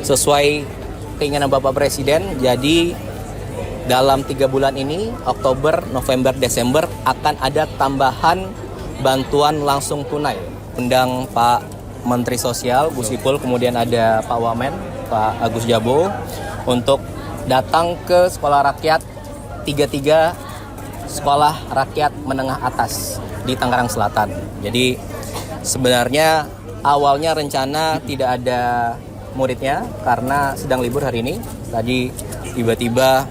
sesuai keinginan Bapak Presiden. Jadi dalam 3 bulan ini, Oktober, November, Desember, akan ada tambahan bantuan langsung tunai. Undang Pak Menteri Sosial, Gus Ipul, kemudian ada Pak Wamen, Pak Agus Jabo, untuk datang ke sekolah rakyat 33 sekolah rakyat menengah atas di Tangerang Selatan. Jadi sebenarnya awalnya rencana tidak ada muridnya karena sedang libur hari ini. Tadi tiba-tiba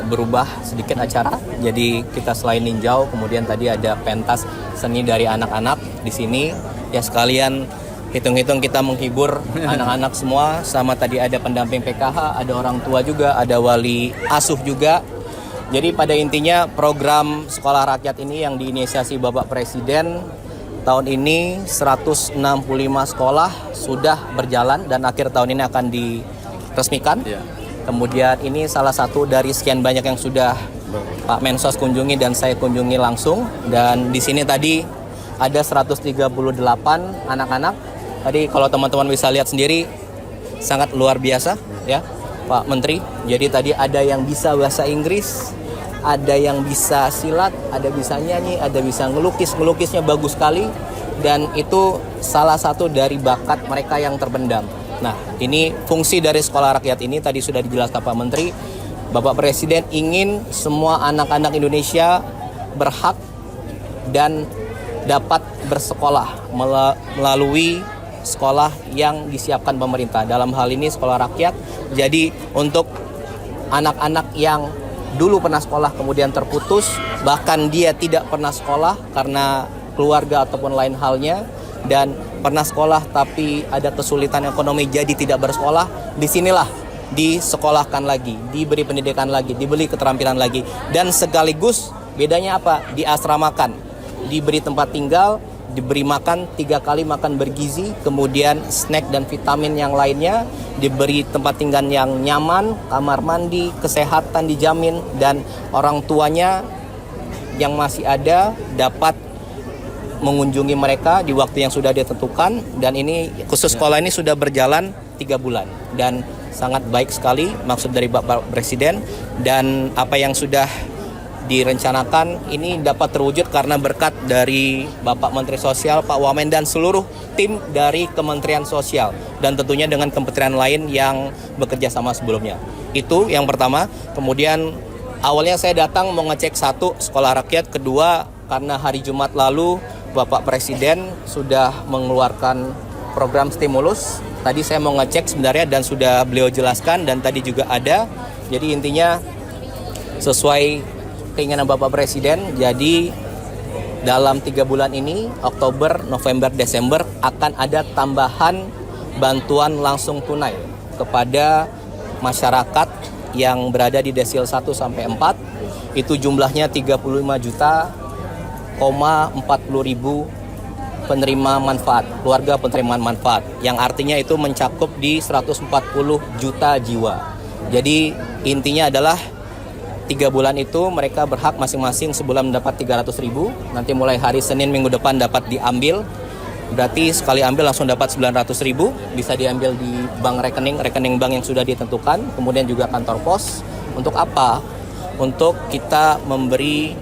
berubah sedikit acara. Jadi kita selain ninjau, kemudian tadi ada pentas seni dari anak-anak di sini. Ya sekalian hitung-hitung kita menghibur anak-anak semua. Sama tadi ada pendamping PKH, ada orang tua juga, ada wali asuh juga. Jadi pada intinya program sekolah rakyat ini yang diinisiasi Bapak Presiden tahun ini 165 sekolah sudah berjalan dan akhir tahun ini akan diresmikan. Kemudian ini salah satu dari sekian banyak yang sudah Pak Mensos kunjungi dan saya kunjungi langsung. Dan di sini tadi ada 138 anak-anak. Tadi kalau teman-teman bisa lihat sendiri sangat luar biasa ya Pak Menteri. Jadi tadi ada yang bisa bahasa Inggris, ada yang bisa silat, ada bisa nyanyi, ada bisa ngelukis. Ngelukisnya bagus sekali dan itu salah satu dari bakat mereka yang terpendam. Nah, ini fungsi dari sekolah rakyat ini tadi sudah dijelaskan Pak Menteri. Bapak Presiden ingin semua anak-anak Indonesia berhak dan dapat bersekolah melalui sekolah yang disiapkan pemerintah. Dalam hal ini sekolah rakyat. Jadi untuk anak-anak yang dulu pernah sekolah kemudian terputus, bahkan dia tidak pernah sekolah karena keluarga ataupun lain halnya, dan pernah sekolah tapi ada kesulitan ekonomi jadi tidak bersekolah, disinilah disekolahkan lagi, diberi pendidikan lagi, diberi keterampilan lagi, dan sekaligus bedanya apa? Diasramakan, diberi tempat tinggal, diberi makan 3 kali makan bergizi, kemudian snack dan vitamin yang lainnya, diberi tempat tinggal yang nyaman, kamar mandi, kesehatan dijamin, dan orang tuanya yang masih ada dapat mengunjungi mereka di waktu yang sudah ditentukan. Dan ini khusus sekolah ini sudah berjalan 3 bulan dan sangat baik sekali maksud dari Bapak Presiden, dan apa yang sudah direncanakan ini dapat terwujud karena berkat dari Bapak Menteri Sosial, Pak Wamen, dan seluruh tim dari Kementerian Sosial, dan tentunya dengan kementerian lain yang bekerja sama sebelumnya. Itu yang pertama. Kemudian awalnya saya datang mau ngecek satu sekolah rakyat, kedua karena hari Jumat lalu Bapak Presiden sudah mengeluarkan program stimulus. Tadi saya mau ngecek sebenarnya dan sudah beliau jelaskan dan tadi juga ada. Jadi intinya sesuai keinginan Bapak Presiden. Jadi dalam 3 bulan ini, Oktober, November, Desember, akan ada tambahan bantuan langsung tunai kepada masyarakat yang berada di desil 1 sampai 4. Itu jumlahnya 35,40 penerima manfaat, keluarga penerima manfaat, yang artinya itu mencakup di 140 juta jiwa. Jadi intinya adalah 3 bulan itu mereka berhak masing-masing sebulan mendapat 300.000. Nanti mulai hari Senin minggu depan dapat diambil. Berarti sekali ambil langsung dapat 900.000. Bisa diambil di bank rekening bank yang sudah ditentukan. Kemudian juga kantor pos. Untuk apa? Untuk kita memberi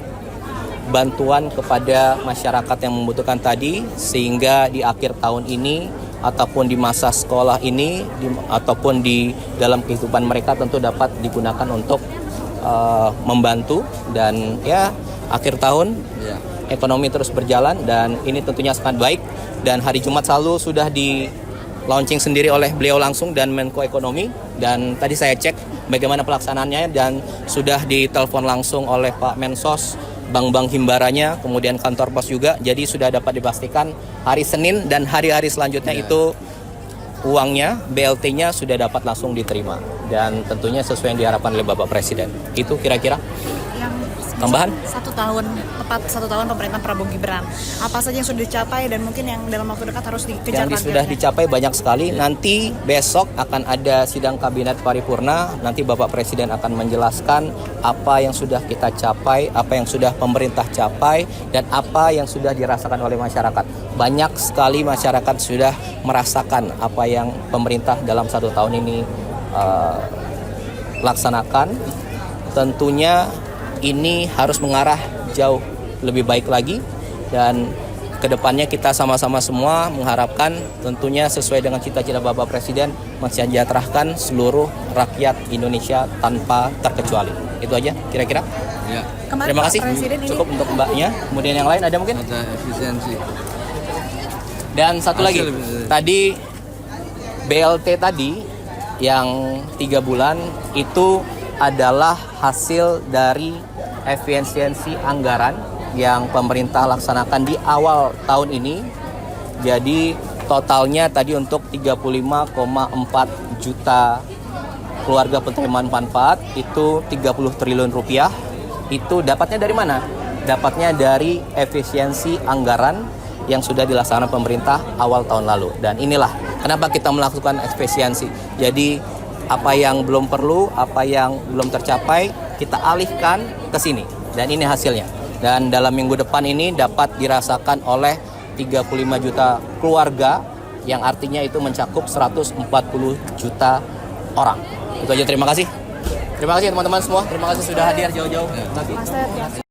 bantuan kepada masyarakat yang membutuhkan tadi, sehingga di akhir tahun ini ataupun di masa sekolah ini ataupun di dalam kehidupan mereka tentu dapat digunakan untuk membantu, dan ya akhir tahun ekonomi terus berjalan, dan ini tentunya sangat baik. Dan hari Jumat selalu sudah di launching sendiri oleh beliau langsung dan Menko Ekonomi, dan tadi saya cek bagaimana pelaksanaannya dan sudah ditelepon langsung oleh Pak Mensos, bank-bank himbaranya, kemudian kantor pos juga. Jadi sudah dapat dipastikan hari Senin dan hari-hari selanjutnya itu uangnya, BLT-nya sudah dapat langsung diterima, dan tentunya sesuai yang diharapkan oleh Bapak Presiden. Itu kira-kira yang tambahan. Tepat satu tahun pemerintahan Prabowo Gibran. Apa saja yang sudah dicapai dan mungkin yang dalam waktu dekat harus dikejar Yang sudah dicapai banyak sekali. Nanti besok akan ada sidang kabinet paripurna. Nanti Bapak Presiden akan menjelaskan apa yang sudah kita capai, apa yang sudah pemerintah capai, dan apa yang sudah dirasakan oleh masyarakat. banyak sekali masyarakat sudah merasakan apa yang pemerintah dalam 1 tahun ini laksanakan. Tentunya ini harus mengarah jauh lebih baik lagi, dan kedepannya kita sama-sama semua mengharapkan tentunya sesuai dengan cita-cita Bapak Presiden mensejahterakan seluruh rakyat Indonesia tanpa terkecuali. Itu aja kira-kira. Ya, Kemarin Terima Pak kasih. Presiden ini Cukup untuk Mbaknya. Kemudian yang lain ada mungkin? ada efisiensi. Dan satu lagi, Hasil bisa. tadi BLT tadi yang 3 bulan itu adalah hasil dari efisiensi anggaran yang pemerintah laksanakan di awal tahun ini. Jadi totalnya tadi untuk 35,4 juta keluarga penerima manfaat itu 30 triliun rupiah. Itu dapatnya dari mana? Dapatnya dari efisiensi anggaran yang sudah dilaksanakan pemerintah awal tahun lalu. Dan inilah kenapa kita melakukan efisiensi. Jadi apa yang belum perlu, apa yang belum tercapai, kita alihkan ke sini. Dan ini hasilnya. Dan dalam minggu depan ini dapat dirasakan oleh 35 juta keluarga, yang artinya itu mencakup 140 juta orang. Itu aja, terima kasih. Terima kasih teman-teman semua. Terima kasih sudah hadir jauh-jauh. Mas Ted, ya.